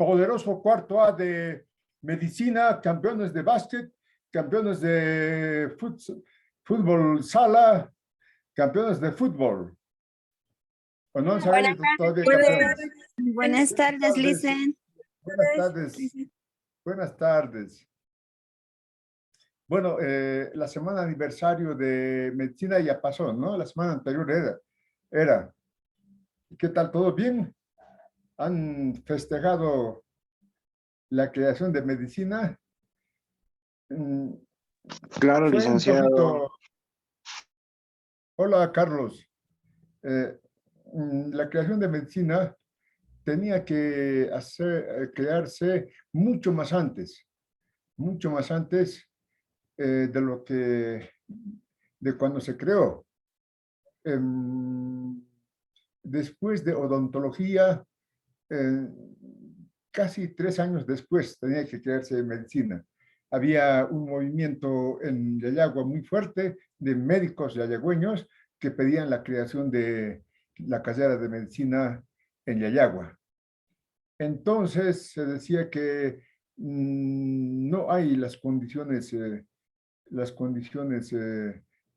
poderoso cuarto A de medicina, campeones de básquet, campeones de fútbol sala, campeones de fútbol. ¿O no han Buenas salido todavía tardes. campeones? Buenas tardes, Licen. Buenas tardes. Buenas tardes. Bueno, la semana aniversario de medicina ya pasó, ¿no? La semana anterior era. ¿Qué tal? ¿Todo bien? ¿Han festejado la creación de medicina? Mm, Claro, Fue un licenciado. poquito... Hola, Carlos. La creación de medicina tenía que crearse mucho más antes de lo que, de cuando se creó. Después de odontología, casi 3 años después tenía que crearse medicina. Había un movimiento en Yayagua muy fuerte de médicos yayagüeños que pedían la creación de la carrera de medicina en Yayagua. Entonces se decía que no hay las condiciones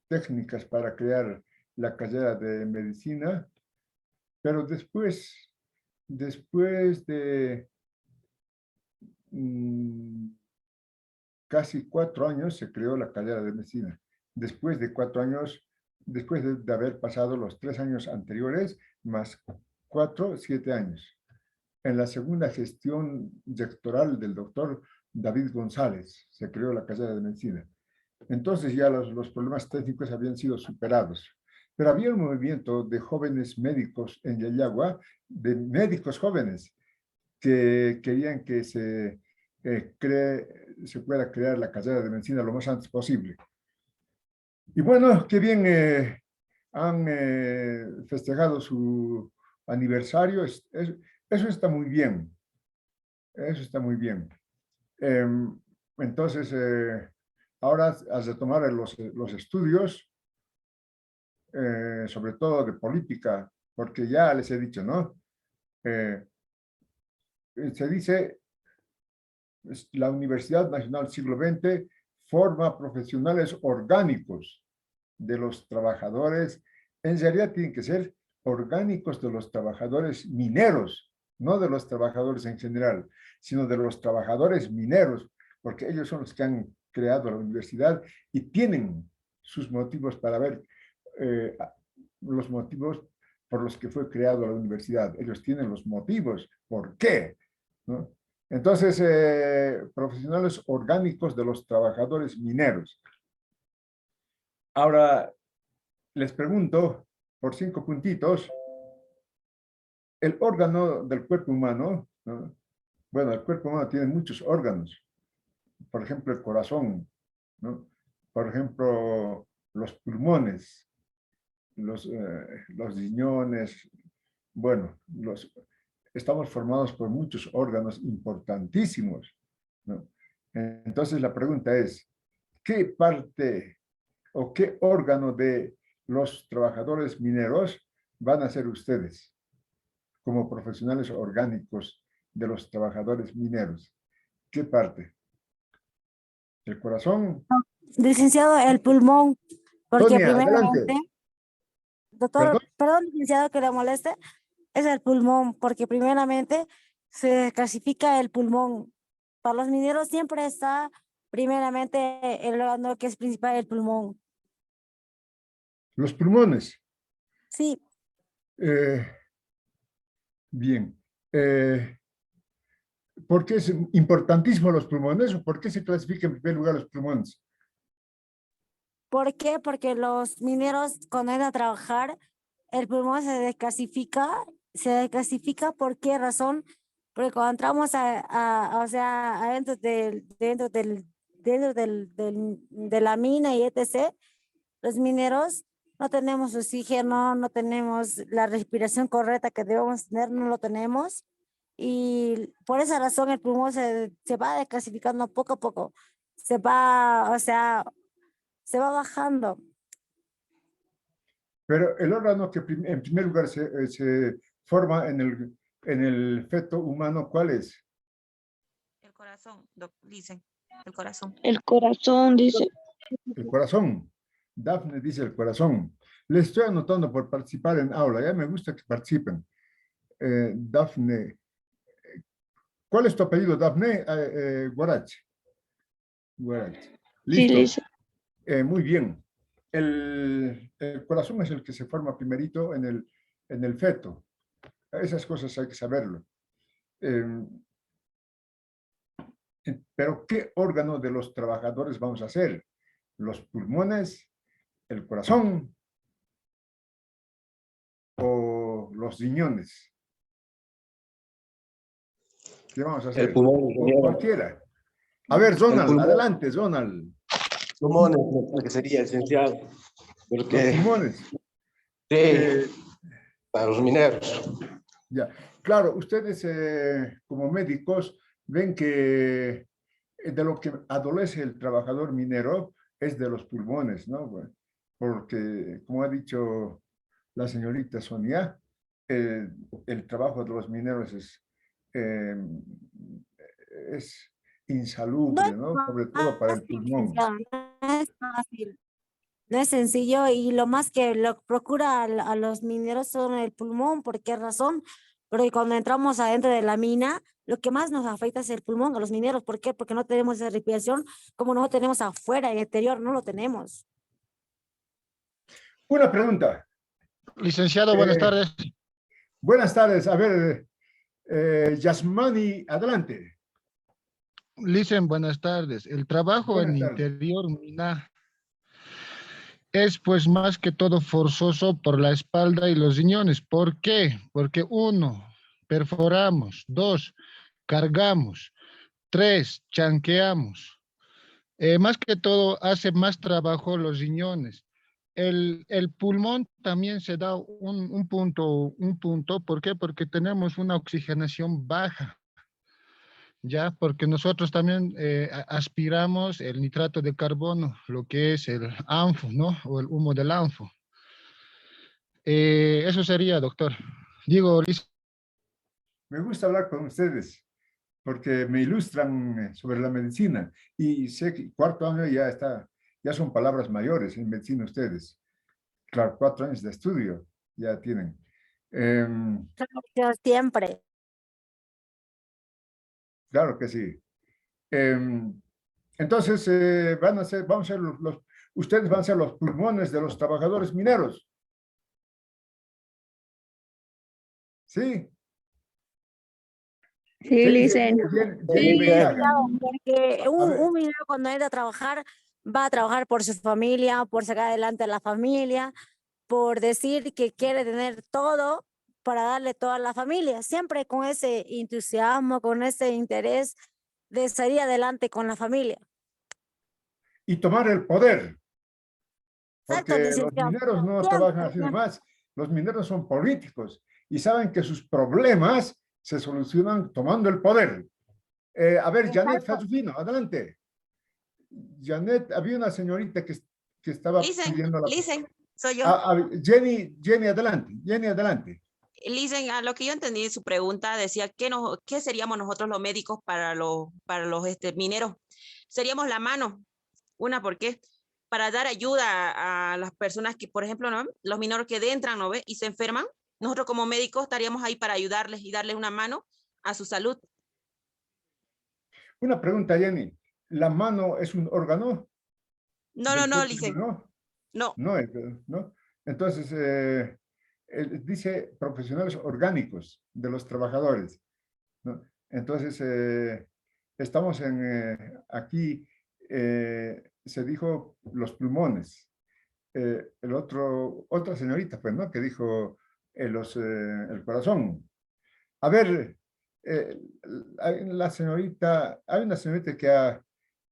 técnicas para crear la carrera de medicina, pero después de casi 4 años se creó la carrera de medicina. Después de 4 años, después de haber pasado los 3 años anteriores, más 4, 7 años. En la segunda gestión rectoral del doctor David González se creó la carrera de medicina. Entonces ya los problemas técnicos habían sido superados. Pero había un movimiento de jóvenes médicos en Yayagua, de médicos jóvenes, que querían que se pueda crear la carrera de medicina lo más antes posible. Y bueno, qué bien han festejado su aniversario. Eso está muy bien. Eso está muy bien. Entonces, ahora has de tomar los estudios, sobre todo de política, porque ya les he dicho, ¿no? Se dice, la Universidad Nacional Siglo XX forma profesionales orgánicos de los trabajadores. En realidad tienen que ser orgánicos de los trabajadores mineros, no de los trabajadores en general, sino de los trabajadores mineros, porque ellos son los que han creado la universidad y tienen sus motivos para ver los motivos por los que fue creada la universidad. Ellos tienen los motivos, ¿por qué? ¿No? Entonces, profesionales orgánicos de los trabajadores mineros. Ahora, les pregunto, por 5 puntitos, el órgano del cuerpo humano, ¿no? Bueno, el cuerpo humano tiene muchos órganos. Por ejemplo, el corazón, ¿no? Por ejemplo, los pulmones, los riñones. Bueno, estamos formados por muchos órganos importantísimos, ¿no? Entonces, la pregunta es, ¿qué parte o qué órgano de los trabajadores mineros van a ser ustedes como profesionales orgánicos de los trabajadores mineros? ¿Qué parte? ¿El corazón? Licenciado, el pulmón, porque Tonia, adelante. primeramente, doctor, ¿Perdón? perdón, licenciado, que le moleste, es el pulmón, porque primeramente se clasifica el pulmón. Para los mineros siempre está primeramente el órgano que es principal, el pulmón. Los pulmones. Sí, Eh, bien. ¿Por qué es importantísimo los pulmones o por qué se clasifica en primer lugar los pulmones? ¿por qué? Porque los mineros cuando van a trabajar, el pulmón se desclasifica, ¿por qué razón? Porque cuando entramos o sea, de la mina y etc., los mineros no tenemos oxígeno, no tenemos la respiración correcta que debemos tener, no lo tenemos. Y por esa razón el pulmón se va desclasificando poco a poco. Se va, o sea, se va bajando. Pero el órgano que en primer lugar se forma en el feto humano, ¿cuál es? corazón, dicen, el corazón. El corazón, dice. El corazón. Dafne dice el corazón. Les estoy anotando por participar en aula. Ya me gusta que participen. Dafne. ¿Cuál es tu apellido, Dafne? Guarache. Guarache. Sí, Listo. dice. Muy bien. El corazón es el que se forma primerito en el feto. Esas cosas hay que saberlo. Pero ¿qué órgano de los trabajadores vamos a hacer? ¿Los pulmones, el corazón o los riñones? ¿Qué vamos a hacer? El pulmón, O cualquiera. A ver, Zonal, pulmón. adelante, Zonal. Pulmones, lo que sería esencial. Los Porque, pulmones. sí, Eh, para los mineros. Ya, claro, ustedes como médicos ven que de lo que adolece el trabajador minero es de los pulmones, ¿no? Bueno, porque, como ha dicho la señorita Sonia, el trabajo de los mineros eh, es insalubre, ¿no? Sobre todo para el pulmón. No es fácil, no es sencillo y lo más que lo procura a los mineros son el pulmón. ¿Por qué razón? Porque cuando entramos adentro de la mina, lo que más nos afecta es el pulmón a los mineros. ¿Por qué? Porque no tenemos esa respiración como no tenemos afuera, en el exterior, no lo tenemos. Una pregunta. Licenciado, buenas tardes. Buenas tardes. A ver, Yasmani, adelante. Licen, buenas tardes. El trabajo Buenas en tardes. interior mina es pues más que todo forzoso por la espalda y los riñones. ¿Por qué? Porque 1, perforamos, 2, cargamos, 3, chanqueamos. Más que todo hace más trabajo los riñones. El pulmón también se da un punto. ¿Por qué? Porque tenemos una oxigenación baja. Ya, porque nosotros también aspiramos el nitrato de carbono, lo que es el ANFO, ¿no? O el humo del ANFO. Eso sería, doctor. Digo, Liz. Me gusta hablar con ustedes porque me ilustran sobre la medicina y sé que 4º año ya son palabras mayores en medicina ustedes. Claro, 4 años de estudio ya tienen. Yo siempre. Claro que sí. Entonces, vamos a ser ustedes van a ser los pulmones de los trabajadores mineros. ¿Sí? Sí, dicen. Jenny Bellaga. Porque A ver. un minero cuando entra a trabajar, va a trabajar por su familia, por sacar adelante a la familia, por decir que quiere tener todo para darle todo a la familia, siempre con ese entusiasmo, con ese interés de salir adelante con la familia. Y tomar el poder. Exacto, Porque los licenciado. mineros no Siempre, trabajan así siempre. nomás. Los mineros son políticos y saben que sus problemas se solucionan tomando el poder. A ver, Janet Exacto. Fazufino, adelante. Janet, había una señorita que estaba pidiendo la... Listen, soy yo. Jenny, adelante. Jenny, adelante. Listen, a lo que yo entendí de su pregunta, decía, ¿qué seríamos nosotros los médicos para los mineros? Seríamos la mano. ¿Por qué? Para dar ayuda a las personas que, por ejemplo, ¿no? Los mineros que entran, ¿no ve? Y se enferman. Nosotros como médicos estaríamos ahí para ayudarles y darles una mano a su salud. Una pregunta, Jenny. ¿La mano es un órgano? No, Listen. No. No. No, ¿no? Entonces, dice profesionales orgánicos de los trabajadores, ¿no? Entonces, estamos aquí, se dijo los pulmones. Otra señorita, pues, ¿no? Que dijo el corazón. A ver, hay una señorita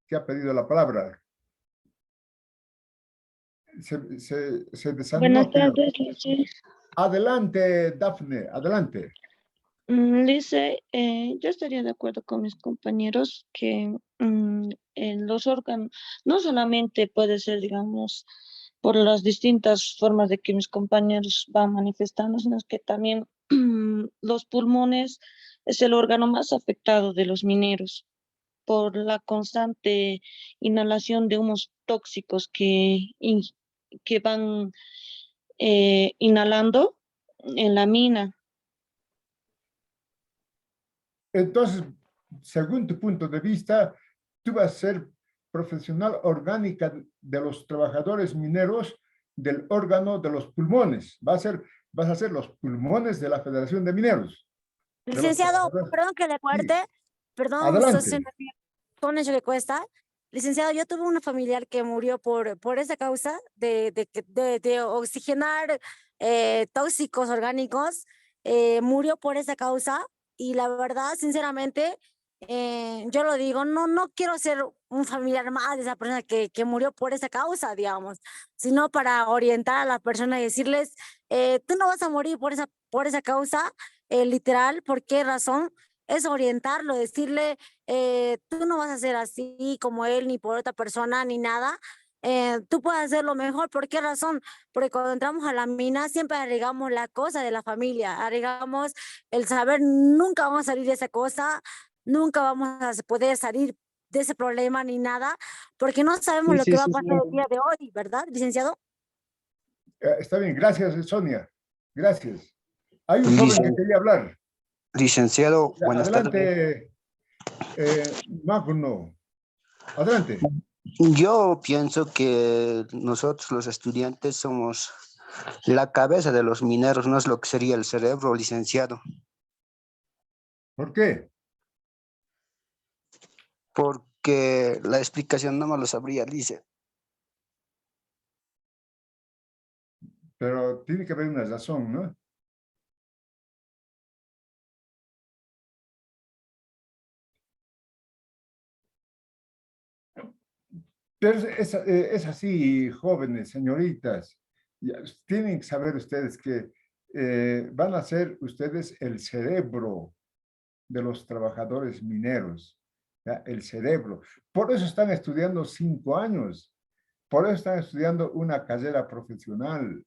que ha pedido la palabra. Se desanimó. Buenas tardes, Lice. Adelante, Dafne, adelante. Lice, yo estaría de acuerdo con mis compañeros que en los órganos, no solamente puede ser, digamos, por las distintas formas de que mis compañeros van manifestando, sino que también los pulmones es el órgano más afectado de los mineros. por la constante inhalación de humos tóxicos que van inhalando en la mina. Entonces, según tu punto de vista, tú vas a ser profesional orgánica de los trabajadores mineros del órgano de los pulmones. Vas a ser los pulmones de la Federación de Mineros. de los Licenciado, trabajadores. perdón que le Sí, corte, perdón, adelante. un hecho que cuesta. Licenciado, yo tuve una familiar que murió por esa causa de oxigenar tóxicos orgánicos, murió por esa causa y la verdad, sinceramente, yo lo digo, no quiero ser un familiar más de esa persona que murió por esa causa, digamos, sino para orientar a la persona y decirles, tú no vas a morir por esa causa, literal, ¿por qué razón? Es orientarlo, decirle, tú no vas a ser así como él, ni por otra persona, ni nada. Tú puedes hacerlo mejor. ¿Por qué razón? Porque cuando entramos a la mina siempre agregamos la cosa de la familia, agregamos el saber, nunca vamos a salir de esa cosa, nunca vamos a poder salir de ese problema ni nada, porque no sabemos Sí, lo sí, que va a sí, pasar el sí. día de hoy, ¿verdad, licenciado? Está bien, gracias, Sonia. Gracias. Hay un joven que Licen- quería hablar. Licenciado, buenas tardes. Adelante, Magno. Adelante. Yo pienso que nosotros los estudiantes somos la cabeza de los mineros, no es lo que sería el cerebro, licenciado, ¿Por qué? porque la explicación no me lo sabría, dice. Pero tiene que haber una razón, ¿no? Pero es así, jóvenes, señoritas. Tienen que saber ustedes que van a ser ustedes el cerebro de los trabajadores mineros, ¿ya? El cerebro. Por eso están estudiando 5 años, por eso están estudiando una carrera profesional,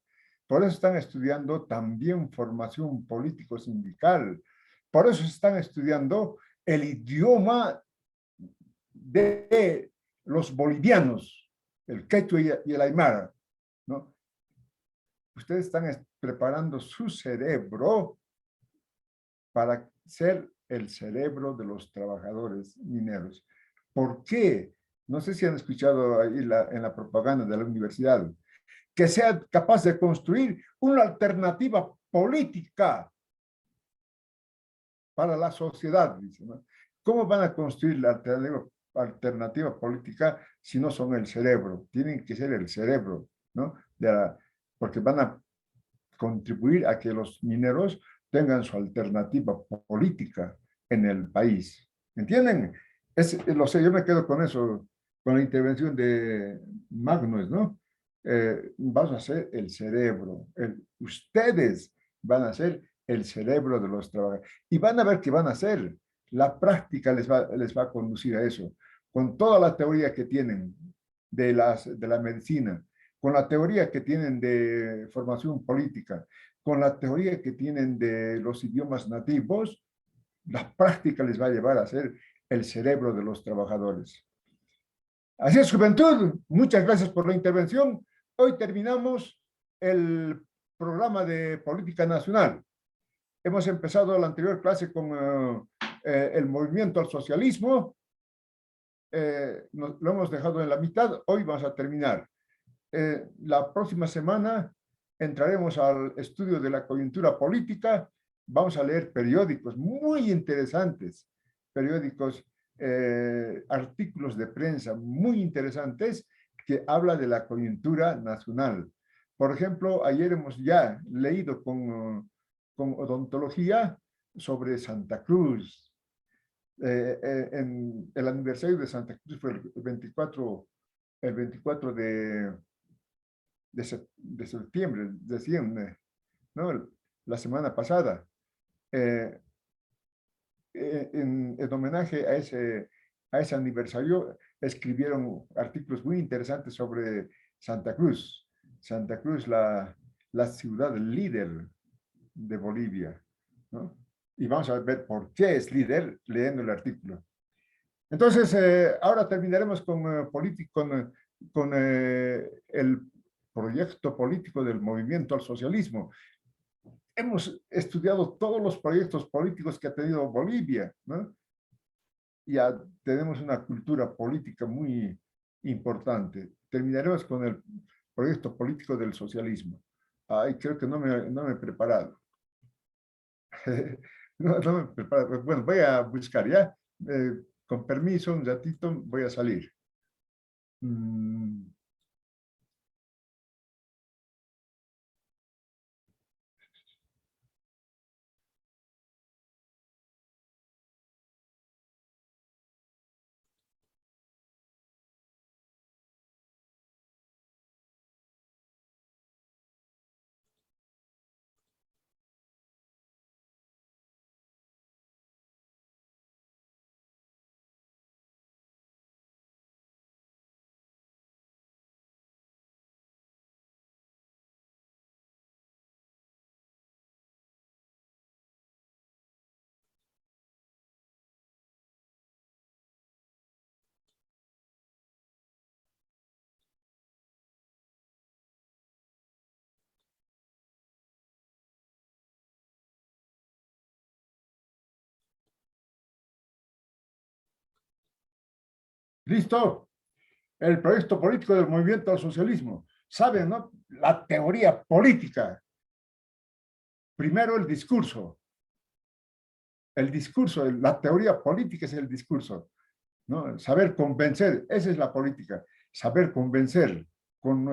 por eso están estudiando también formación político-sindical, por eso están estudiando el idioma de los bolivianos, el quechua y el aymara, ¿no? Ustedes están preparando su cerebro para ser el cerebro de los trabajadores mineros. ¿Por qué? No sé si han escuchado ahí en la propaganda de la universidad, que sea capaz de construir una alternativa política para la sociedad, dice, ¿no? ¿Cómo van a construir la alternativa política si no son el cerebro? Tienen que ser el cerebro, ¿no? Porque van a contribuir a que los mineros tengan su alternativa política en el país. ¿Entienden? Lo sé, yo me quedo con eso, con la intervención de Magnus, ¿no? Vas a ser el cerebro. Ustedes van a ser el cerebro de los trabajadores. Y van a ver qué van a hacer. La práctica les va a conducir a eso. Con toda la teoría que tienen de la medicina, con la teoría que tienen de formación política, con la teoría que tienen de los idiomas nativos, la práctica les va a llevar a ser el cerebro de los trabajadores. Así es, juventud. Muchas gracias por la intervención. Hoy terminamos el programa de política nacional. Hemos empezado la anterior clase con el movimiento al socialismo. Lo hemos dejado en la mitad. Hoy vamos a terminar. La próxima semana entraremos al estudio de la coyuntura política. Vamos a leer periódicos muy interesantes, periódicos, artículos de prensa muy interesantes que habla de la coyuntura nacional. Por ejemplo, ayer hemos ya leído con odontología sobre Santa Cruz. En el aniversario de Santa Cruz fue el 24 de septiembre, decían, ¿no? La semana pasada. En homenaje a ese aniversario, escribieron artículos muy interesantes sobre Santa Cruz. Santa Cruz, la ciudad líder de Bolivia, ¿no? Y vamos a ver por qué es líder leyendo el artículo. Entonces, ahora terminaremos con el proyecto político del movimiento al socialismo. Hemos estudiado todos los proyectos políticos que ha tenido Bolivia, ¿no? Ya tenemos una cultura política muy importante. Terminaremos con el proyecto político del socialismo. Ay, creo que no me he preparado. No me he preparado. Bueno, voy a buscar ya. Con permiso, un ratito voy a salir. ¿Listo? El proyecto político del movimiento al socialismo. ¿Saben, no? La teoría política. Primero el discurso. El discurso, la teoría política es el discurso, ¿no? Saber convencer, esa es la política. Saber convencer con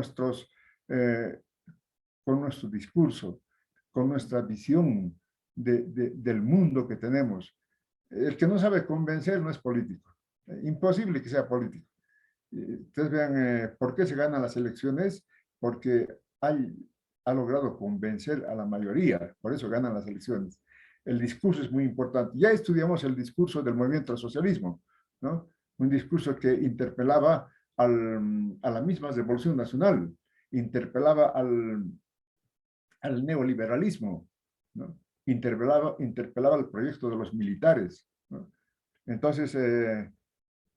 con nuestro discurso, con nuestra visión del mundo que tenemos. El que no sabe convencer no es político. Imposible que sea político. Ustedes vean por qué se ganan las elecciones, porque ha logrado convencer a la mayoría, por eso ganan las elecciones. El discurso es muy importante. Ya estudiamos el discurso del movimiento al socialismo, ¿no? Un discurso que interpelaba a la misma Revolución Nacional, interpelaba al neoliberalismo, ¿no? Interpelaba el proyecto de los militares, ¿no? Entonces,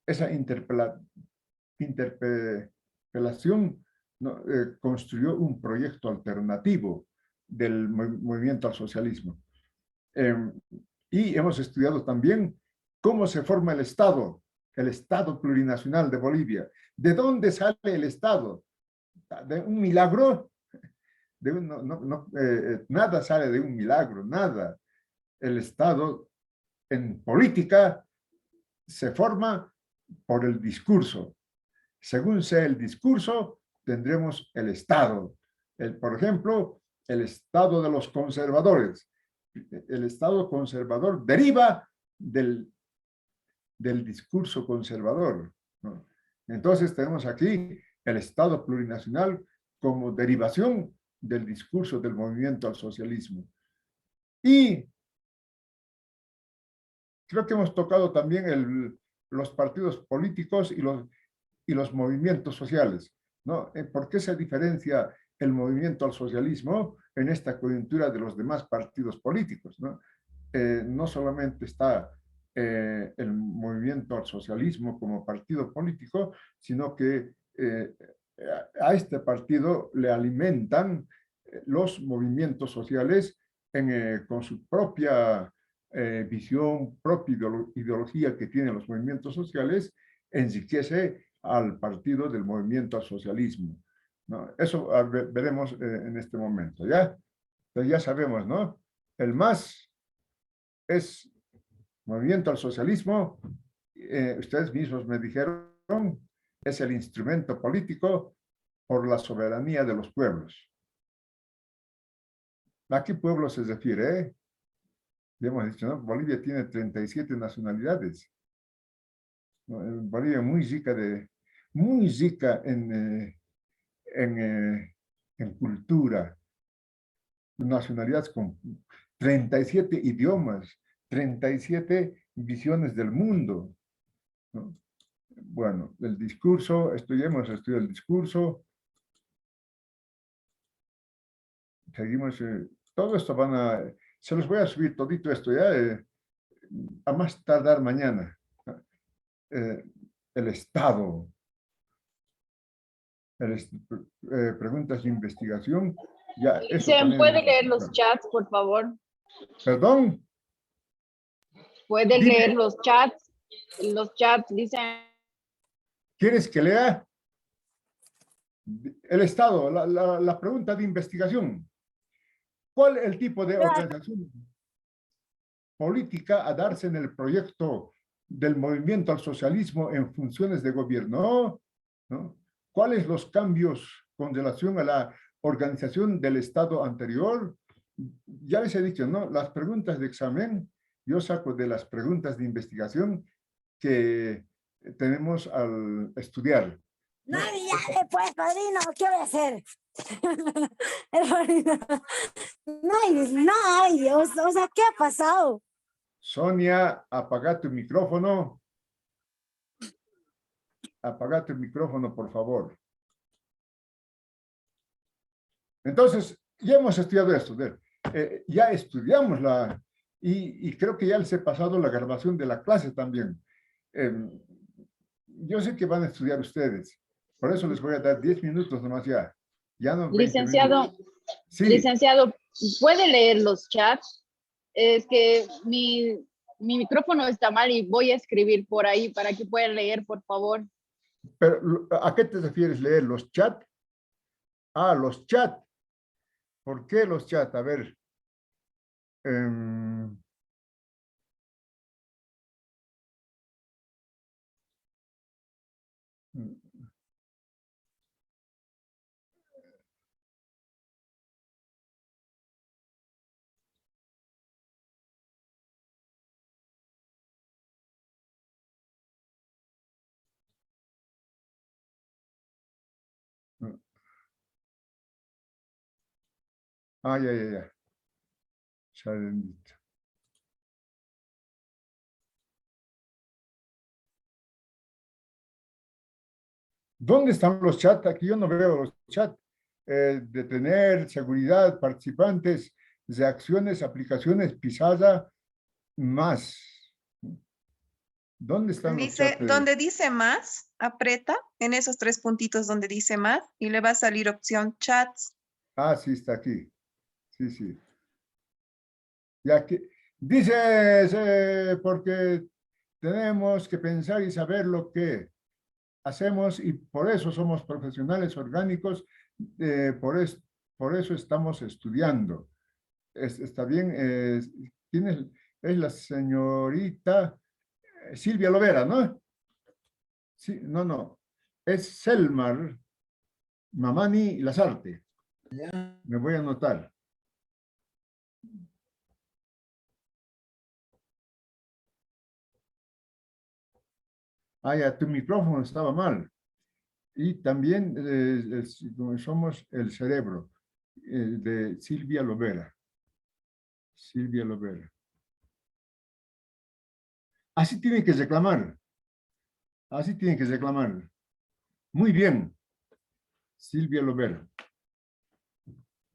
esa interpelación, ¿no? Construyó un proyecto alternativo del movimiento al socialismo. Y hemos estudiado también cómo se forma el Estado plurinacional de Bolivia. ¿De dónde sale el Estado? ¿De un milagro? Nada sale de un milagro, nada. El Estado en política se forma por el discurso. Según sea el discurso, tendremos el Estado. Por ejemplo, el Estado de los conservadores. El Estado conservador deriva del discurso conservador, ¿no? Entonces tenemos aquí el Estado plurinacional como derivación del discurso del movimiento al socialismo. Y creo que hemos tocado también los partidos políticos y los movimientos sociales, ¿no? ¿Por qué se diferencia el movimiento al socialismo en esta coyuntura de los demás partidos políticos, ¿no? No solamente está el movimiento al socialismo como partido político, sino que a este partido le alimentan los movimientos sociales con su propia visión, propia ideología que tienen los movimientos sociales, enriquece al partido del movimiento al socialismo, ¿no? Eso veremos en este momento, ¿ya? Entonces ya sabemos, ¿no? El MAS es movimiento al socialismo, ustedes mismos me dijeron, es el instrumento político por la soberanía de los pueblos. ¿A qué pueblo se refiere? Ya hemos dicho, ¿no? Bolivia tiene 37 nacionalidades, ¿no? Bolivia muy rica en cultura, nacionalidades con 37 idiomas, 37 visiones del mundo, ¿no? Bueno, el discurso, hemos estudiado el discurso, seguimos, todo esto se los voy a subir todito esto ya, a más tardar mañana. el Estado. Preguntas de investigación. Ya, eso ¿Se también puede es- leer los chats, por favor? Perdón. ¿Puede Dime. leer los chats? Los chats dicen... ¿Quieres que lea? El Estado, la pregunta de investigación. ¿Cuál es el tipo de organización política a darse en el proyecto del movimiento al socialismo en funciones de gobierno? ¿No? ¿Cuáles los cambios con relación a la organización del Estado anterior? Ya les he dicho, ¿no? Las preguntas de examen, yo saco de las preguntas de investigación que tenemos al estudiar. No, ya pues, padrino, ¿qué voy a hacer? El padrino. No, no, Dios, o sea, ¿qué ha pasado? Sonia, apaga tu micrófono. Apaga tu micrófono, por favor. Entonces, ya hemos estudiado esto. Ya estudiamos y creo que ya les he pasado la grabación de la clase también. Yo sé que van a estudiar ustedes. Por eso les voy a dar 10 minutos nomás ya. Ya no 20 Licenciado, minutos. Sí. licenciado, ¿puede leer los chats? Es que mi micrófono está mal y voy a escribir por ahí para que puedan leer, por favor. Pero, ¿a qué te refieres leer? ¿Los chats? Ah, los chats. ¿Por qué los chats? A ver. Ah, ya. Bendito. ¿Dónde están los chats? Aquí yo no veo los chats. Detener, seguridad, participantes, reacciones, aplicaciones, pizarra, más. ¿Dónde están los Dice, chats? donde dice más, aprieta en esos 3 puntitos donde dice más y le va a salir opción chats. Ah, sí, está aquí. Sí. Ya que dice, porque tenemos que pensar y saber lo que hacemos y por eso somos profesionales orgánicos, por eso estamos estudiando. Está bien, es la señorita Silvia Lovera, ¿no? Sí, no, es Selmar Mamani Lazarte. Me voy a anotar. Ah, ya, tu micrófono estaba mal. Y también somos el cerebro de Silvia Lovera. Silvia Lovera. Así tienen que reclamar. Así tienen que reclamar. Muy bien. Silvia Lovera.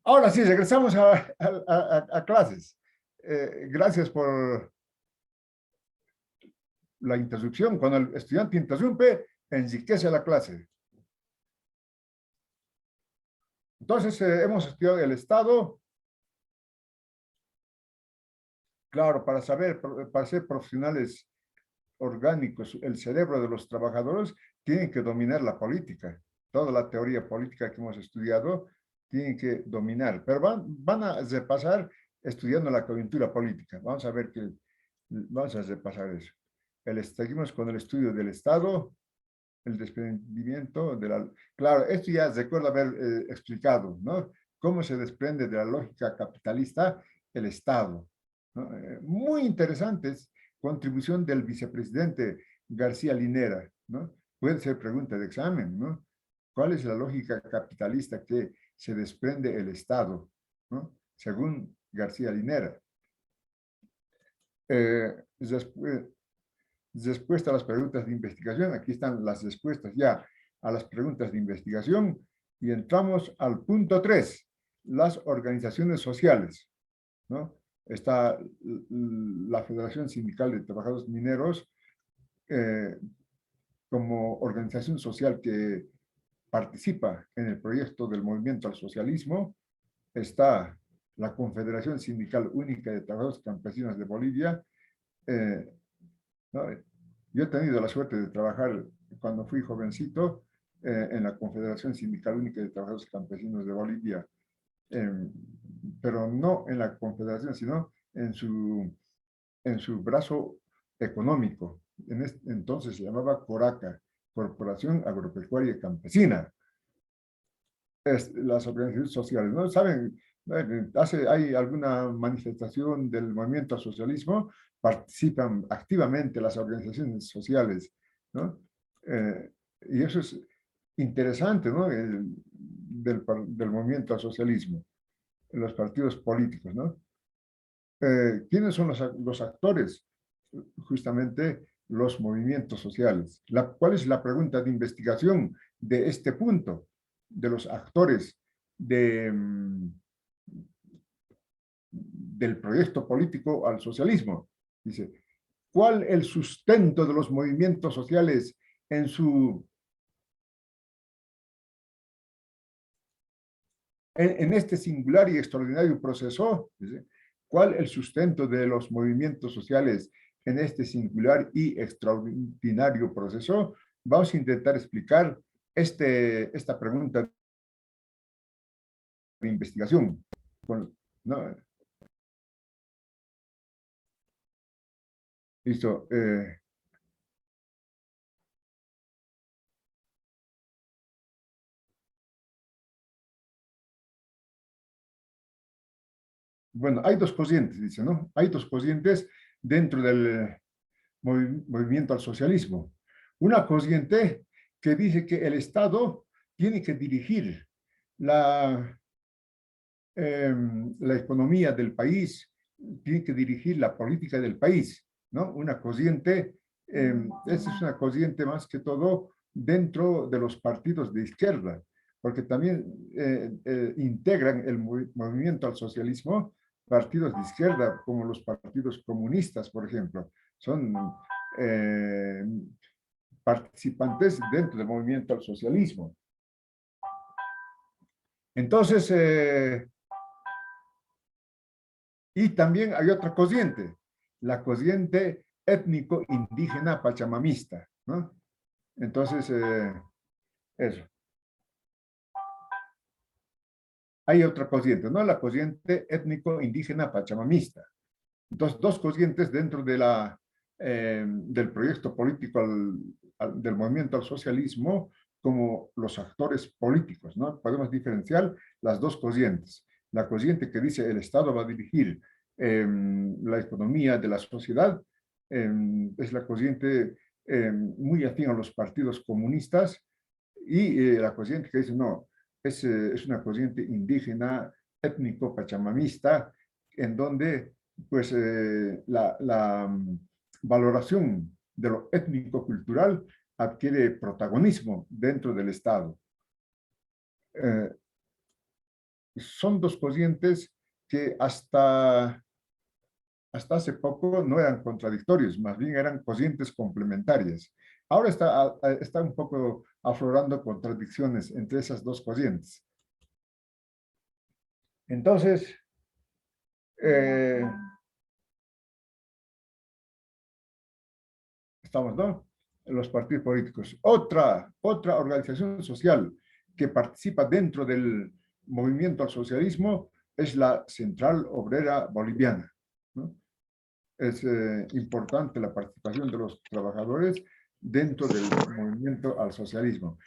Ahora sí, regresamos a clases. Gracias por la interrupción. Cuando el estudiante interrumpe, enriquece la clase. Entonces, hemos estudiado el Estado. Claro, para ser profesionales orgánicos, el cerebro de los trabajadores tienen que dominar la política. Toda la teoría política que hemos estudiado tienen que dominar. Pero van a repasar estudiando la coyuntura política. Vamos a ver vamos a repasar eso. Seguimos con el estudio del Estado, el desprendimiento de la... Claro, esto ya recuerdo haber explicado, ¿no? Cómo se desprende de la lógica capitalista el Estado, ¿no? Muy interesantes, contribución del vicepresidente García Linera, ¿no? Puede ser pregunta de examen, ¿no? ¿Cuál es la lógica capitalista que se desprende el Estado, ¿no? Según García Linera. Respuesta a las preguntas de investigación. Aquí están las respuestas ya a las preguntas de investigación. Y entramos al punto 3, las organizaciones sociales, ¿no? Está la Federación Sindical de Trabajadores Mineros, como organización social que participa en el proyecto del movimiento al socialismo, está la Confederación Sindical Única de Trabajadores Campesinos de Bolivia. ¿No? Yo he tenido la suerte de trabajar cuando fui jovencito en la Confederación Sindical Única de Trabajadores Campesinos de Bolivia, pero no en la Confederación, sino en su brazo económico. Entonces se llamaba CORACA, Corporación Agropecuaria Campesina. Las organizaciones sociales, ¿no? ¿Saben? Hay alguna manifestación del movimiento al socialismo, participan activamente las organizaciones sociales, ¿no? Y eso es interesante, ¿no? Del movimiento al socialismo, los partidos políticos, ¿no? ¿Quiénes son los actores? Justamente los movimientos sociales. ¿Cuál es la pregunta de investigación de este punto? De los actores del proyecto político al socialismo. Dice, ¿cuál el sustento de los movimientos sociales en este singular y extraordinario proceso? Dice, ¿cuál el sustento de los movimientos sociales en este singular y extraordinario proceso? Vamos a intentar explicar esta pregunta de investigación. ¿No? Listo. Bueno, hay dos corrientes, dice, ¿no? Hay dos corrientes dentro del movimiento al socialismo. Una corriente que dice que el Estado tiene que dirigir la economía del país, tiene que dirigir la política del país, ¿no? Una corriente, esa es una corriente más que todo dentro de los partidos de izquierda, porque también integran el movimiento al socialismo partidos de izquierda, como los partidos comunistas, por ejemplo, son participantes dentro del movimiento al socialismo. Entonces, y también hay otra corriente, la corriente étnico-indígena pachamamista, ¿no? Entonces, eso. Hay otra corriente, ¿no? La corriente étnico-indígena pachamamista. Entonces, dos corrientes dentro de del proyecto político del movimiento al socialismo como los actores políticos, ¿no? Podemos diferenciar las dos corrientes. La corriente que dice el Estado va a dirigir la economía de la sociedad es la corriente muy afín a los partidos comunistas, y la corriente que dice no, es una corriente indígena, étnico, pachamamista, en donde pues la valoración de lo étnico-cultural adquiere protagonismo dentro del Estado. Son dos corrientes que hasta hace poco no eran contradictorios, más bien eran corrientes complementarias. Ahora está un poco aflorando contradicciones entre esas dos corrientes. Entonces, estamos, ¿no? Los partidos políticos. Otra organización social que participa dentro del movimiento al socialismo es la Central Obrera Boliviana, ¿no? Es importante la participación de los trabajadores dentro del movimiento al socialismo.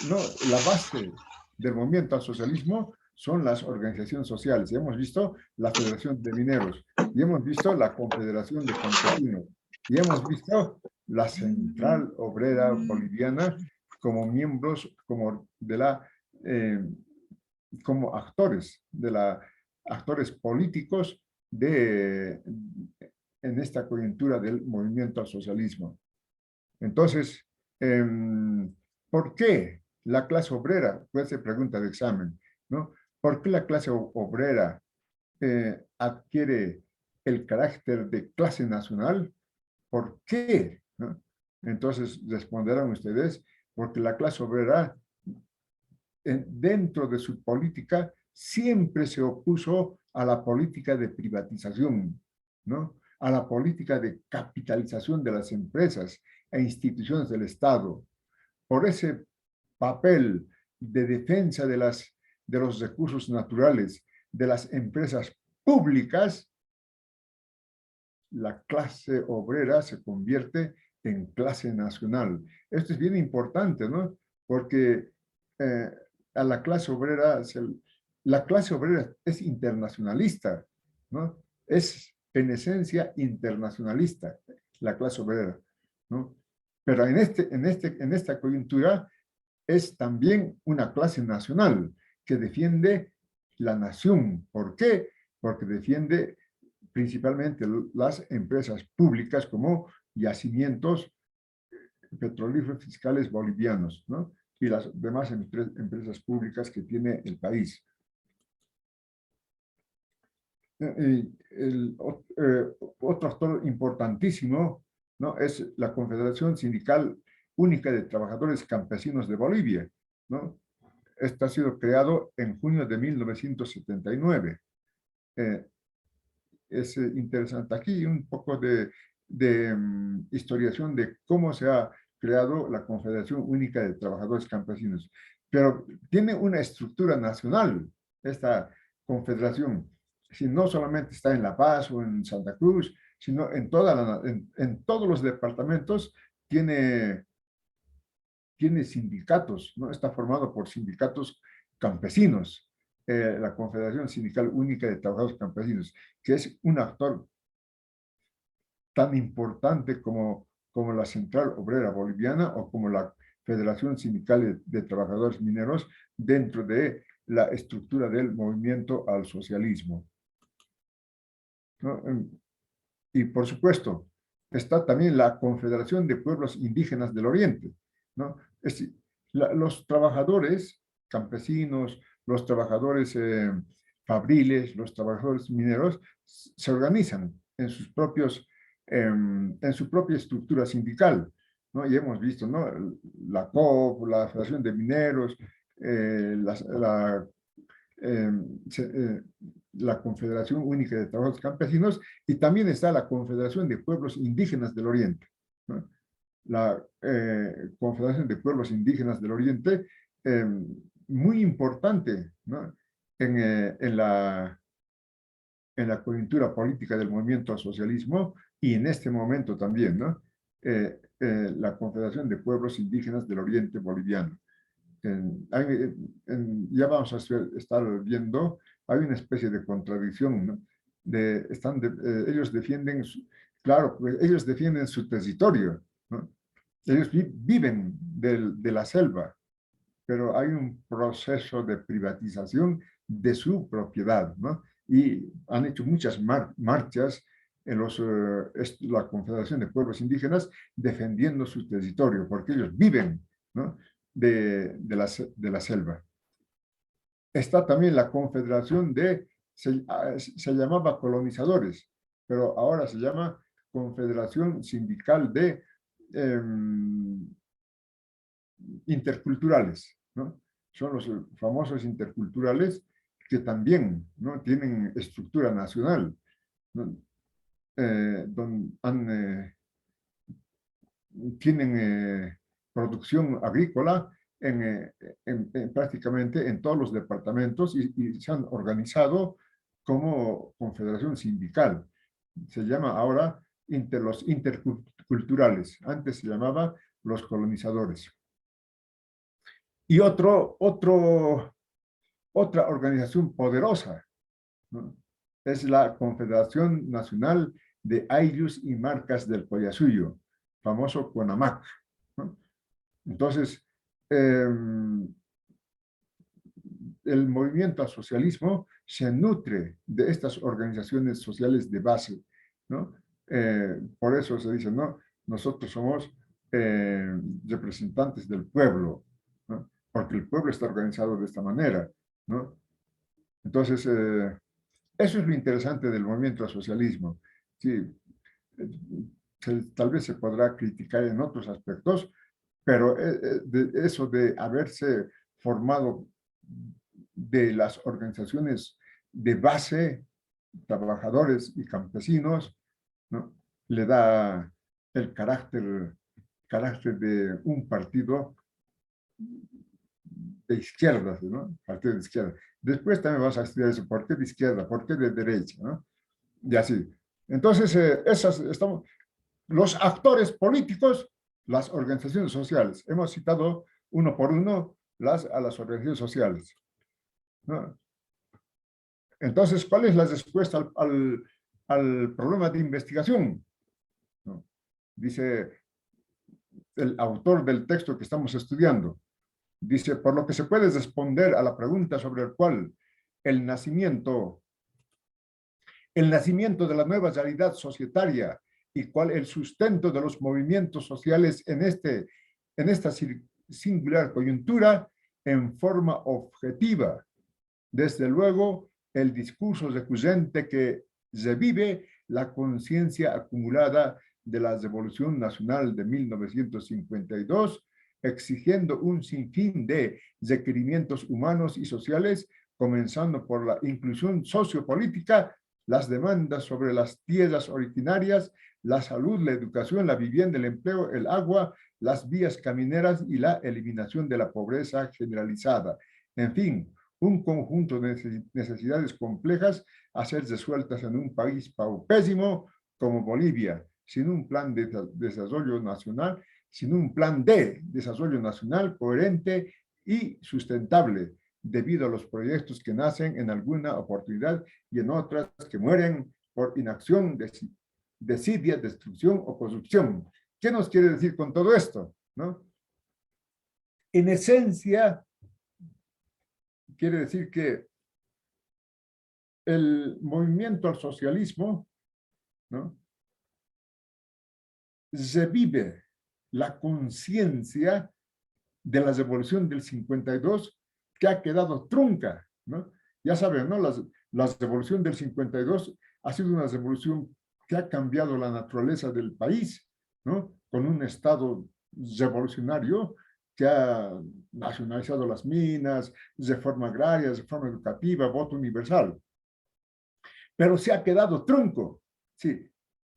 ¿No? La base del movimiento al socialismo son las organizaciones sociales. Ya hemos visto la Federación de Mineros, y hemos visto la Confederación de Campesinos, y hemos visto la Central Obrera Boliviana como miembros, como actores políticos en esta coyuntura del movimiento al socialismo. Entonces, ¿por qué la clase obrera? Puede ser pregunta de examen, ¿no? ¿Por qué la clase obrera adquiere el carácter de clase nacional? ¿Por qué? ¿No? Entonces responderán ustedes, porque la clase obrera, dentro de su política, siempre se opuso a la política de privatización, ¿no? A la política de capitalización de las empresas e instituciones del Estado. Por ese papel de defensa de los recursos naturales, de las empresas públicas, la clase obrera se convierte en clase nacional. Esto es bien importante, ¿no? Porque a la clase obrera, la clase obrera es internacionalista, ¿no? Es en esencia internacionalista la clase obrera, ¿no? Pero en esta coyuntura es también una clase nacional que defiende la nación. ¿Por qué? Porque defiende principalmente las empresas públicas como yacimientos petrolíferos fiscales bolivianos, ¿no? Y las demás empresas públicas que tiene el país. Otro actor importantísimo, ¿no? Es la Confederación Sindical Única de Trabajadores Campesinos de Bolivia, ¿no? Esto ha sido creado en junio de 1979. Es interesante aquí un poco de historiación de cómo se ha creado la Confederación Única de Trabajadores Campesinos. Pero tiene una estructura nacional, esta confederación. Si no solamente está en La Paz o en Santa Cruz, sino en todos los departamentos tiene sindicatos, ¿no? Está formado por sindicatos campesinos. La Confederación Sindical Única de Trabajadores Campesinos, que es un actor tan importante como la Central Obrera Boliviana o como la Federación Sindical de Trabajadores Mineros dentro de la estructura del movimiento al socialismo, ¿no? Y por supuesto, está también la Confederación de Pueblos Indígenas del Oriente, ¿no? Es decir, los trabajadores campesinos, los trabajadores fabriles, los trabajadores mineros, se organizan en su propia estructura sindical, ¿no? Y hemos visto, ¿no? La COP, la Federación de Mineros, la Confederación Única de Trabajadores Campesinos, y también está la Confederación de Pueblos Indígenas del Oriente, ¿no? La Confederación de Pueblos Indígenas del Oriente, muy importante, ¿no? en la coyuntura política del movimiento al socialismo y en este momento también, ¿no? La Confederación de Pueblos Indígenas del Oriente Boliviano. Ya vamos a estar viendo, hay una especie de contradicción, ¿no? Ellos defienden, claro, ellos defienden su territorio, ¿no? Ellos viven de la selva, pero hay un proceso de privatización de su propiedad, ¿no? Y han hecho muchas marchas en la Confederación de Pueblos Indígenas defendiendo su territorio, porque ellos viven, ¿no? de la selva. Está también la Confederación se llamaba colonizadores, pero ahora se llama Confederación Sindical de Interculturales, ¿no? Son los famosos interculturales que también, ¿no? Tienen estructura nacional, ¿no? Tienen producción agrícola prácticamente en todos los departamentos y se han organizado como confederación sindical. Se llama ahora los interculturales, antes se llamaba los colonizadores. Y otra organización poderosa, ¿no? Es la Confederación Nacional de Aylus y Marcas del Collasuyo, famoso CONAMAC, ¿no? Entonces, el movimiento al socialismo se nutre de estas organizaciones sociales de base, ¿no? Por eso se dice, ¿no? Nosotros somos representantes del pueblo, ¿no? Porque el pueblo está organizado de esta manera, ¿no? Entonces, eso es lo interesante del movimiento al socialismo. Sí, tal vez se podrá criticar en otros aspectos, pero eso de haberse formado de las organizaciones de base, trabajadores y campesinos, ¿no? Le da el carácter de un partido de izquierda, ¿no? Partido de izquierda. Después también vas a estudiar eso, ¿por qué de izquierda? ¿Por qué de derecha? ¿No? Y así. Entonces, los actores políticos, las organizaciones sociales. Hemos citado uno por uno a las organizaciones sociales, ¿no? Entonces, ¿cuál es la respuesta al problema de investigación? ¿No? Dice el autor del texto que estamos estudiando. Dice, por lo que se puede responder a la pregunta sobre el cual el nacimiento de la nueva realidad societaria y cuál el sustento de los movimientos sociales en esta singular coyuntura en forma objetiva. Desde luego, el discurso recurrente que revive la conciencia acumulada de la Revolución Nacional de 1952, exigiendo un sinfín de requerimientos humanos y sociales, comenzando por la inclusión sociopolítica, las demandas sobre las tierras originarias, la salud, la educación, la vivienda, el empleo, el agua, las vías camineras y la eliminación de la pobreza generalizada. En fin, un conjunto de necesidades complejas a ser resueltas en un país paupésimo como Bolivia, sin un plan de desarrollo nacional, sin un plan de desarrollo nacional coherente y sustentable, debido a los proyectos que nacen en alguna oportunidad y en otras que mueren por inacción, desidia, destrucción o corrupción. ¿Qué nos quiere decir con todo esto? ¿No? En esencia, quiere decir que el movimiento al socialismo, ¿no?, revive la conciencia de la revolución del 52 que ha quedado trunca, ¿no? Ya saben, ¿no? La revolución del 52 ha sido una revolución que ha cambiado la naturaleza del país, ¿no? Con un Estado revolucionario que ha nacionalizado las minas, reforma agraria, reforma educativa, voto universal. Pero se ha quedado trunco. Sí,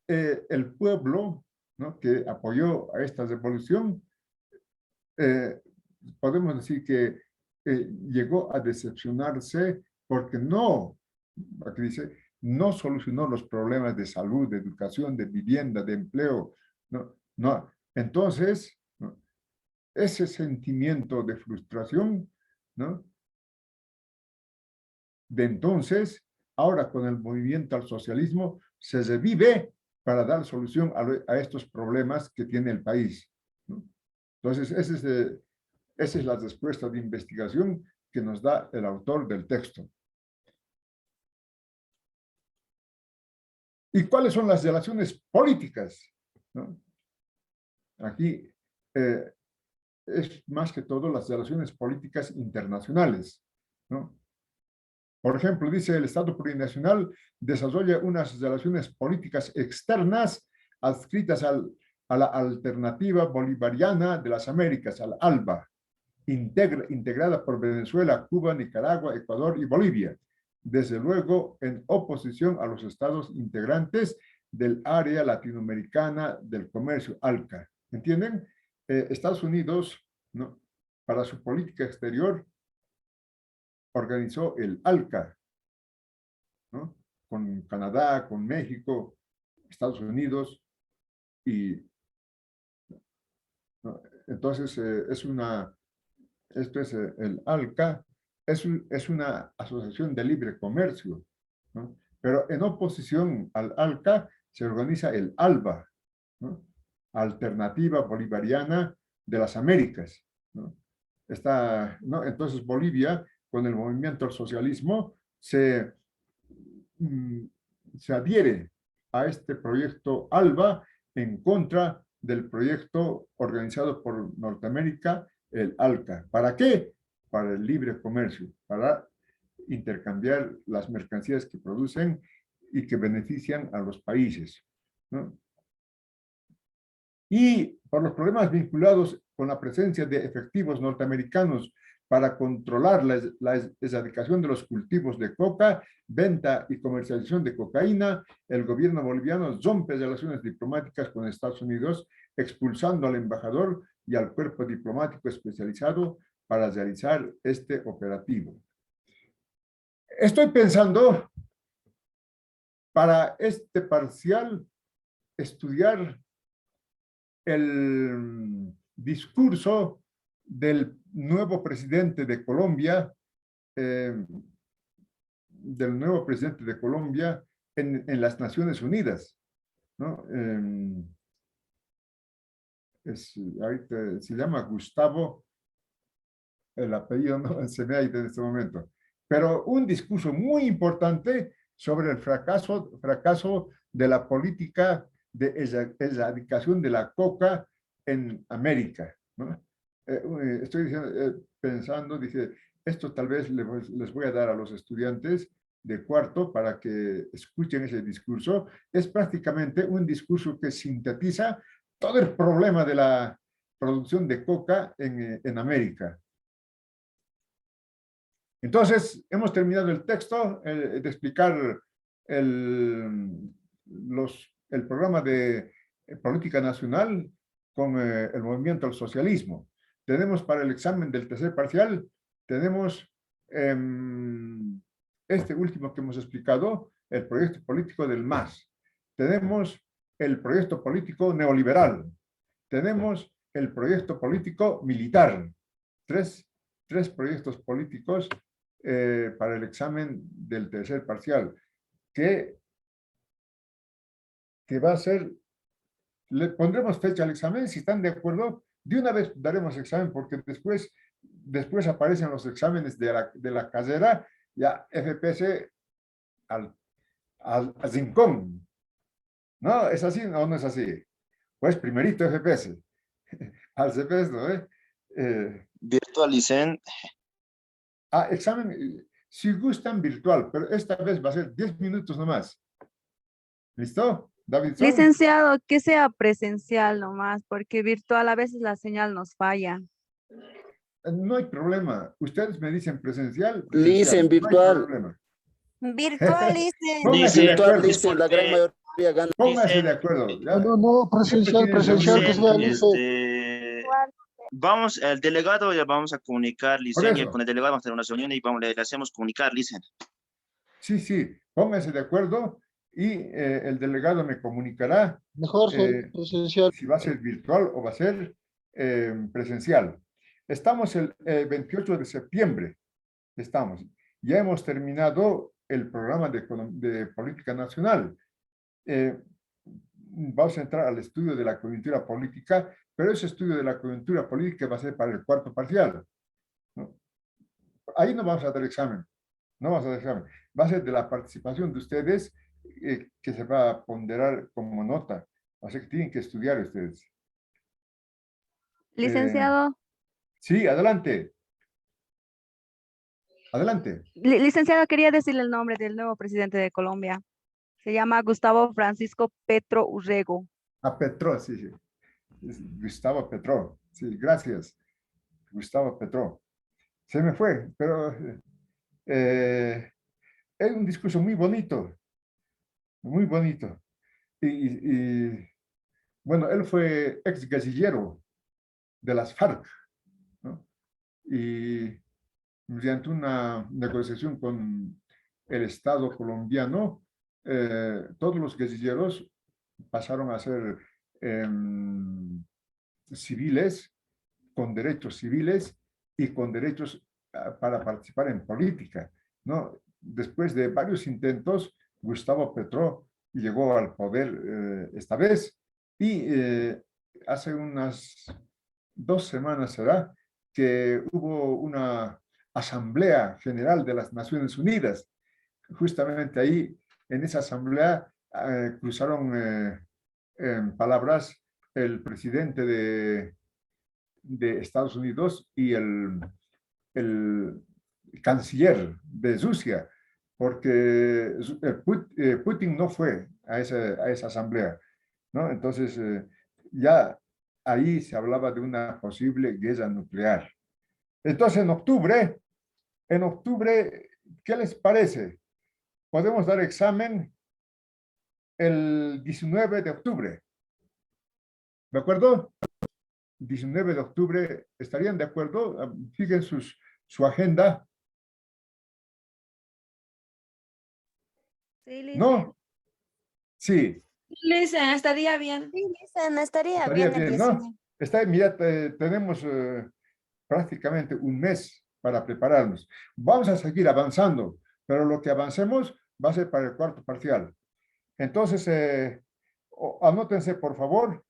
el pueblo, ¿no?, que apoyó a esta revolución, podemos decir que llegó a decepcionarse porque aquí dice, no solucionó los problemas de salud, de educación, de vivienda, de empleo. No. Entonces, ¿no?, ese sentimiento de frustración, ¿no?, de entonces, ahora con el movimiento al socialismo, se revive para dar solución a estos problemas que tiene el país, ¿no? Entonces, esa es la respuesta de investigación que nos da el autor del texto. ¿Y cuáles son las relaciones políticas, ¿no? Aquí es más que todo las relaciones políticas internacionales, ¿no? Por ejemplo, dice el Estado plurinacional desarrolla unas relaciones políticas externas adscritas a la alternativa bolivariana de las Américas, al ALBA, integrada por Venezuela, Cuba, Nicaragua, Ecuador y Bolivia, desde luego en oposición a los estados integrantes del área latinoamericana del comercio, ALCA. ¿Entienden? Estados Unidos, ¿no?, para su política exterior, organizó el ALCA, ¿no?, con Canadá, con México, Estados Unidos, y ¿no? Entonces esto es el ALCA, es una asociación de libre comercio, ¿no? Pero en oposición al ALCA se organiza el ALBA, ¿no?, Alternativa Bolivariana de las Américas, ¿no? ¿no? Entonces Bolivia, con el movimiento al socialismo, se adhiere a este proyecto ALBA en contra del proyecto organizado por Norteamérica, el ALCA. ¿Para qué? Para el libre comercio, para intercambiar las mercancías que producen y que benefician a los países, ¿no? y por los problemas vinculados con la presencia de efectivos norteamericanos para controlar la erradicación de los cultivos de coca, venta y comercialización de cocaína, el gobierno boliviano rompe relaciones diplomáticas con Estados Unidos, expulsando al embajador y al cuerpo diplomático especializado para realizar este operativo. Estoy pensando para este parcial estudiar el discurso del nuevo presidente de Colombia, en las Naciones Unidas, ¿no? Ahorita se llama Gustavo, el apellido no se me ha ido en este momento, pero un discurso muy importante sobre el fracaso de la política de erradicación de la coca en América, ¿no? Estoy pensando, dice, esto tal vez les voy a dar a los estudiantes de cuarto para que escuchen ese discurso. Es prácticamente un discurso que sintetiza todo el problema de la producción de coca en América. Entonces, hemos terminado el texto de explicar el programa de política nacional con el movimiento al socialismo. Tenemos para el examen del tercer parcial, tenemos este último que hemos explicado, el proyecto político del MAS. Tenemos el proyecto político neoliberal. Tenemos el proyecto político militar. Tres proyectos políticos para el examen del tercer parcial, que va a ser, le pondremos fecha al examen, si están de acuerdo, de una vez daremos examen, porque después aparecen los exámenes de la carrera, ya FPC al rincón. ¿No? ¿Es así o no es así? Pues primerito FPS. Al CPS, ¿no? Virtualicen. Examen, si gustan virtual, pero esta vez va a ser 10 minutos nomás. ¿Listo? Davidson. Licenciado, que sea presencial nomás, porque virtual a veces la señal nos falla. No hay problema. Ustedes me dicen presencial. Dicen virtual. No hay problema. Virtual, Pónganse de acuerdo. Dicen, la gran mayoría gana. Pónganse de acuerdo. ¿Ya? No, presencial, que sea, Lice. Vamos, el delegado ya vamos a comunicar, Licen, y con el delegado vamos a tener una reunión y le hacemos comunicar, Licen. Sí, pónganse de acuerdo y el delegado me comunicará. Mejor presencial. Si va a ser virtual o va a ser presencial. Estamos el 28 de septiembre. Ya hemos terminado el programa de política nacional. Vamos a entrar al estudio de la coyuntura política, pero ese estudio de la coyuntura política va a ser para el cuarto parcial, ¿no? Ahí no vamos a dar examen, va a ser de la participación de ustedes que se va a ponderar como nota, así que tienen que estudiar ustedes. Licenciado. Sí, adelante. Adelante. Licenciado, quería decirle el nombre del nuevo presidente de Colombia. Se llama Gustavo Francisco Petro Urrego. Petro, sí. Gustavo Petro, sí, gracias. Gustavo Petro. Se me fue, pero es un discurso muy bonito. Muy bonito. Y bueno, él fue ex guerrillero de las FARC, ¿no? Y mediante una negociación con el Estado colombiano, todos los guerrilleros pasaron a ser civiles, con derechos civiles y con derechos para participar en política, ¿no? Después de varios intentos, Gustavo Petro llegó al poder esta vez y hace unas 2 semanas será que hubo una Asamblea General de las Naciones Unidas. Justamente ahí, en esa asamblea, cruzaron palabras el presidente de Estados Unidos y el canciller de Rusia, porque Putin no fue a esa asamblea, ¿no? Entonces, ya ahí se hablaba de una posible guerra nuclear. Entonces, en octubre, ¿qué les parece? Podemos dar examen el 19 de octubre. ¿De acuerdo? 19 de octubre, ¿estarían de acuerdo? Fíjense su agenda. Sí, Lisa. ¿No? Sí. Lisa, estaría bien. Sí, Lisa, estaría Estaría bien el bien, ¿no? 19. Mira, tenemos prácticamente un mes para prepararnos. Vamos a seguir avanzando, pero lo que avancemos va a ser para el cuarto parcial. Entonces, anótense, por favor.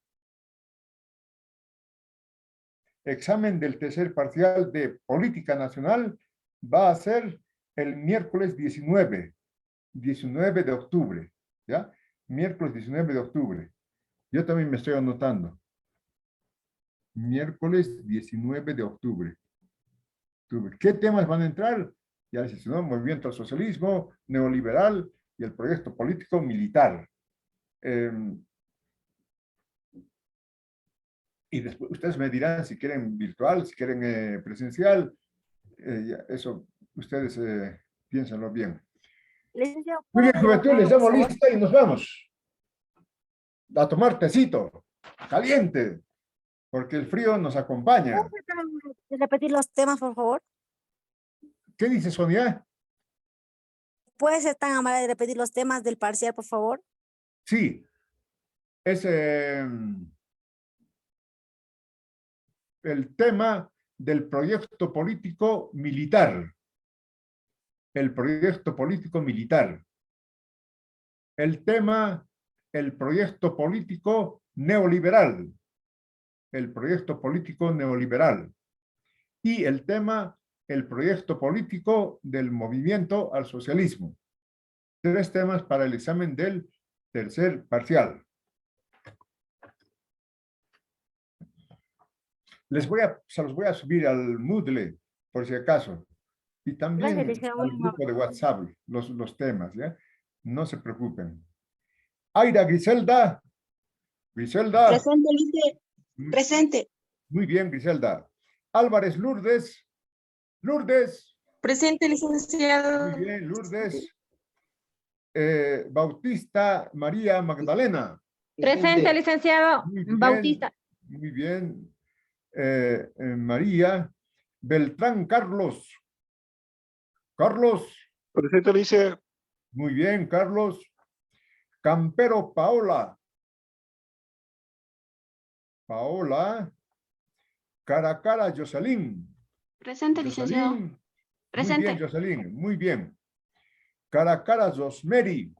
Examen del tercer parcial de Política Nacional va a ser el miércoles 19 de octubre, ¿ya? Miércoles 19 de octubre. Yo también me estoy anotando. Miércoles 19 de octubre. ¿Qué temas van a entrar? Ya les ¿no? Movimiento al socialismo, neoliberal y el proyecto político militar. Y después ustedes me dirán si quieren virtual, si quieren presencial. Eso ustedes piénsenlo bien. Licenciado, Muy bien, ¿puedo juventud, les preguntar, damos por favor? lista y nos vamos. A tomar tecito, caliente, porque el frío nos acompaña. ¿Puedes repetir los temas, por favor? ¿Qué dice Sonia? ¿Puedes ser tan amable de repetir los temas del parcial, por favor? Sí, es el tema del proyecto político militar. El proyecto político militar. El tema, el proyecto político neoliberal. El proyecto político neoliberal. Y el tema, el proyecto político del movimiento al socialismo. 3 temas para el examen del tercer parcial. Se los voy a subir al Moodle, por si acaso. Y también Gracias, licenciado. al grupo de WhatsApp, los temas, ¿ya? No se preocupen. Aira Griselda. Griselda. Presente, Lice. Presente. Muy bien, Griselda. Álvarez Lourdes. Lourdes. Presente, licenciado. Muy bien, Lourdes. Bautista María Magdalena. Presente, licenciado. Muy bien, Bautista. Muy bien. María. Beltrán Carlos. Carlos. Presente, dice. Muy bien, Carlos. Campero Paola. Paola. Caracara Jocelyn. Presente, licenciado. Jocelyn. Presente. Muy bien, Jocelyn. Muy bien. Caracara Josmeri.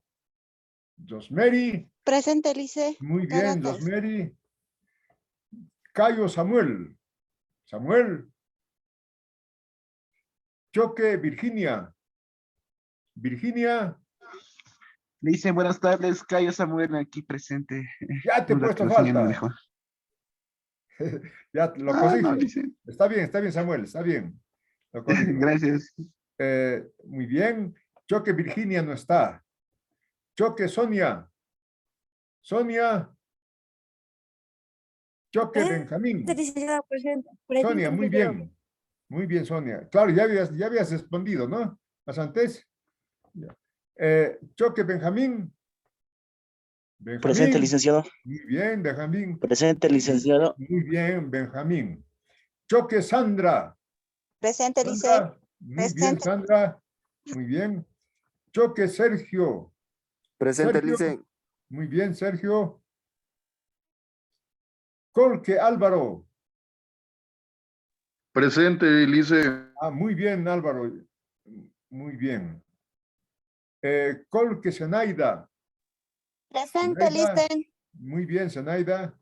Josmeri. Presente, Lice. Muy bien, Caracas. Josmeri. Cayo Samuel. Samuel. Choque Virginia. Virginia. Le dice buenas tardes, Cayo Samuel, aquí presente. Ya te he Un puesto rato, ya me falta. dejó. Ya lo Ah, corrijo. no, dice. Está bien, Samuel, está bien. Lo corrijo. Gracias. Muy bien. Choque Virginia no está. Choque Sonia. Sonia. Choque Benjamín. Licenciado, presente. Sonia, muy bien. Muy bien, Sonia. Claro, ya habías respondido, ¿no? ¿Más antes? Ya. Choque Benjamín. Benjamín. Presente, licenciado. Muy bien, Benjamín. Presente, licenciado. Muy bien, Benjamín. Choque Sandra. Presente, Sandra. Muy bien, Sandra. Muy bien. Choque Sergio. Presente, Sergio. Lice. Muy bien, Sergio. Colque Álvaro. Presente, Lice. Ah, muy bien, Álvaro. Muy bien. Colque Zenaida. Presente, Zenaida. Lice. Muy bien, Zenaida.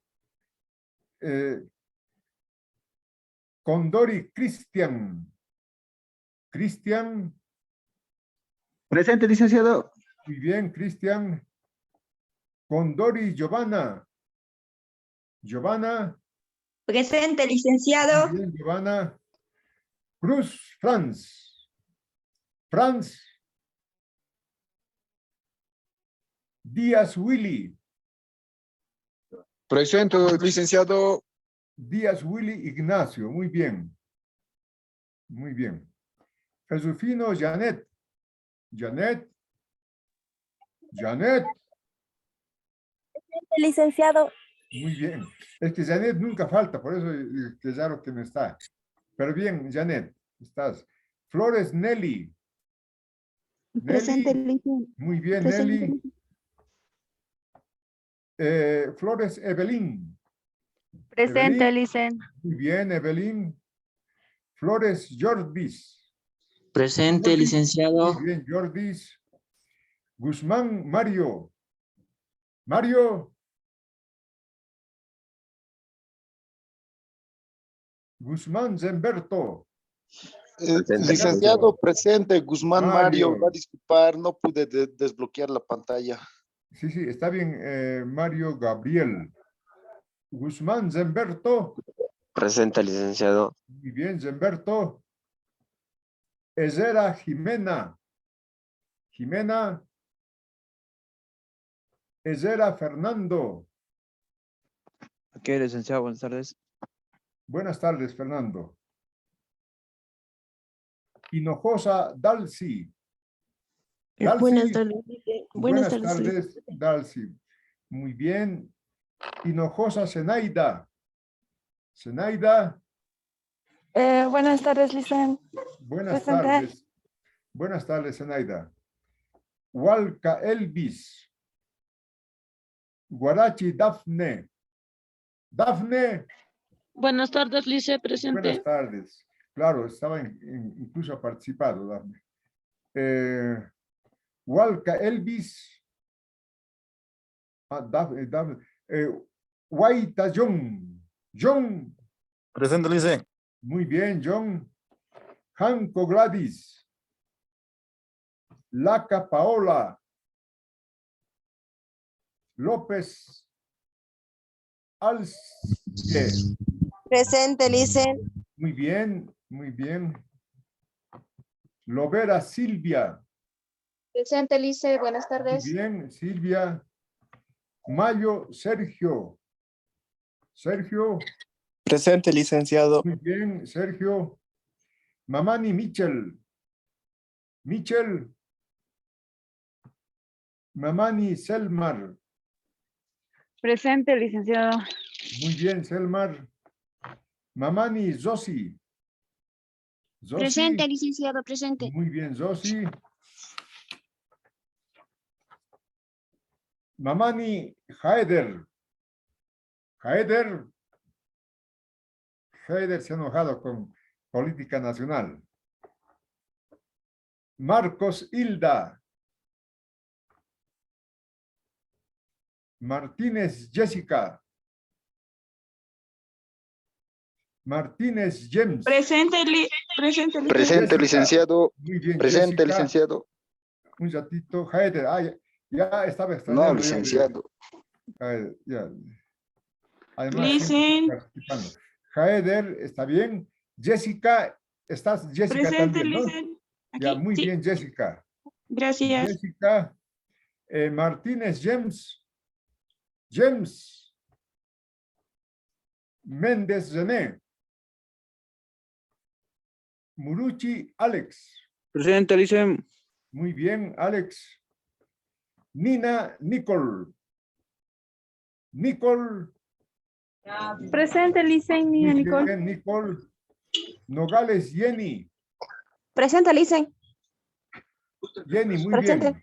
Condori Cristian. Cristian. Presente, licenciado. Muy bien, Cristian. Condori Giovanna. Giovanna. Presente, licenciado. Muy bien, Giovanna. Cruz Franz. Franz. Díaz Willy. Presente, licenciado. Díaz Willy Ignacio, muy bien. Muy bien. Jesufino Janet. Janet. Janet. Licenciado. Muy bien. Es que Janet nunca falta, por eso es raro que no está. Pero bien, Janet, estás. Flores Nelly. Presente, Nelly. licenciado. Muy bien, Presente. Nelly. Flores Evelyn. Presente, Evelyn. licen. Muy bien, Evelyn. Flores Jordis. Presente, Jordis. licenciado. Muy bien, Jordis. Guzmán Mario. Mario. Guzmán Zemberto. Licenciado presente, Guzmán Mario, Mario. va a disculpar, no pude desbloquear la pantalla. Sí, sí, está bien. Mario Gabriel. Guzmán Zemberto. Presente, licenciado. Muy bien, Zemberto. Ezera Jimena. Jimena. Ezera Fernando. Ok, licenciado, buenas tardes. Buenas tardes, Fernando. Hinojosa Dalcy. Dalcy. Buenas tardes. Buenas tardes, Dalcy. Muy bien. Hinojosa Zenaida. Zenaida. Buenas tardes, licen. Buenas Presente. tardes. Buenas tardes, Zenaida. Hualca Elvis. Guarachi Dafne. Dafne. Buenas tardes, Lice, presente. Buenas tardes. Claro, estaba incluso ha participado, Dafne. Hualca Elvis. Dafne. Guaita John. John. Presente, Lice. Muy bien, John. Janco Gladys. Laca Paola. López Alce. Presente, licen. Muy bien, muy bien. Lovera Silvia. Presente, lice. Buenas Muy tardes. bien, Silvia. Mayo Sergio. Sergio. Presente, licenciado. Muy bien, Sergio. Mamani Michel. Michel. Mamani Selmar. Presente, licenciado. Muy bien, Selmar. Mamani Zosi. Zosi. Presente, licenciado. Presente. Muy bien, Zosi. Mamani Haider. Haider. Haider se ha enojado con política nacional. Marcos Hilda. Martínez Jessica. Martínez James. Presente, Presente, Jessica. licenciado. Muy bien, Presente, Jessica. licenciado. Un ratito. Haider. Ya estaba No, extrañando. licenciado. Ya. Además, Listen. siempre participando. Haider, está bien. Jessica, estás Jessica Presente, también, ¿no? listen. Ya, Aquí, muy sí. bien, Jessica. Gracias. Jessica. Martínez James. James. Méndez René. Muruchi Alex. Presente, licen. Muy bien, Alex. Nina Nicole. Nicole. Presente, licen, niña Muy Nicole. bien, Nicole. Nogales Jenny. Presente, licen. Jenny, muy Presente. bien.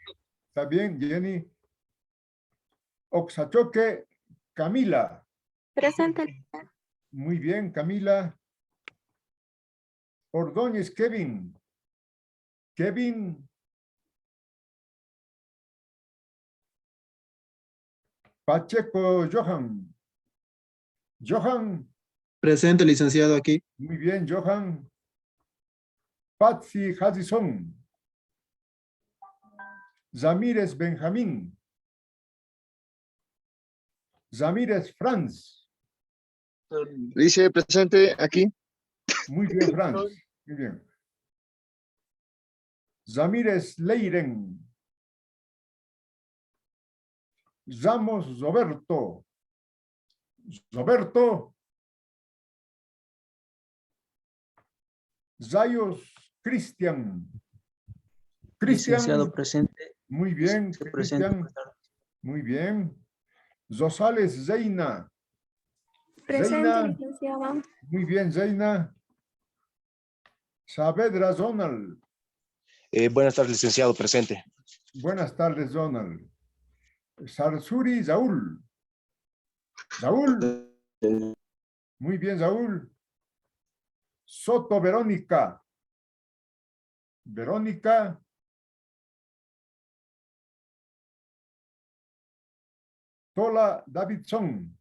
Está bien, Jenny. Oxachoque Camila. Presente. Muy bien, Camila. Ordóñez Kevin. Kevin. Pacheco Johan. Johan. Presente, licenciado, aquí. Muy bien, Johan. Patsy Hudson. Zamírez Benjamín. Zamírez Franz. Lice, presente, aquí. Muy bien, Franz. Muy bien. Zamírez Leiren. Ramos Roberto. Roberto. Zayos Cristian. Licenciado Cristian, presente. muy bien, Presente. Cristian, Buenas tardes. muy bien. Rosales Zeina. Presente, Zeina, licenciada. muy bien, Zeina. Saavedra Zonal. Buenas tardes, licenciado, presente. Buenas tardes, Zonal. Sarsuri Saúl. Saúl, muy bien, Saúl. Soto Verónica. Verónica. Tola Davidson.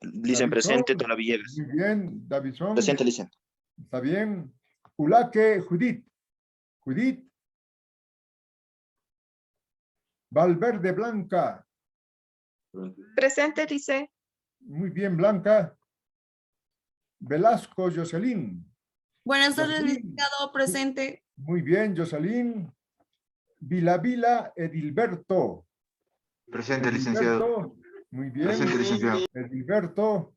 Licen presente, Tola Villegas. Muy bien, Davidson. Presente, Licen. Está bien. Ulaque Judith. Judith. Valverde Blanca. Presente, Lice. Muy bien, Blanca. Velasco Jocelyn. Buenas tardes, Jocelyn. licenciado. Presente. Muy bien, Jocelyn. Vilavila Edilberto. Presente, licenciado. Edilberto. Muy bien. Presente, licenciado. Edilberto.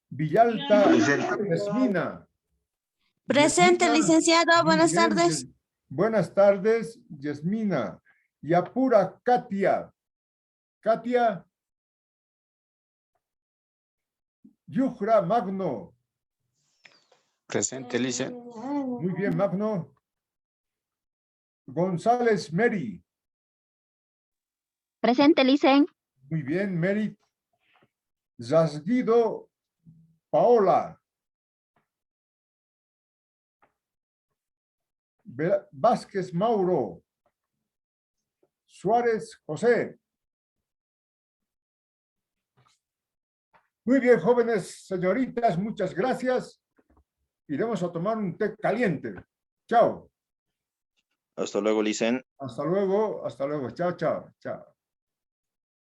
Villalta Presente. Yasmina. Presente, Yasmina. licenciado. Muy Buenas bien, tardes. Buenas tardes, Yasmina. Yapura Katia. Katia. Yuhra Magno. Presente, Lice. Muy bien, Magno. González Mary. Presente, Licen. Muy bien, Mary. Zasguido Paola. Vázquez Mauro. Suárez José. Muy bien, jóvenes señoritas, muchas gracias. Iremos a tomar un té caliente. Chao. Hasta luego, Licen. Hasta luego, hasta luego. Chao, chao, chao.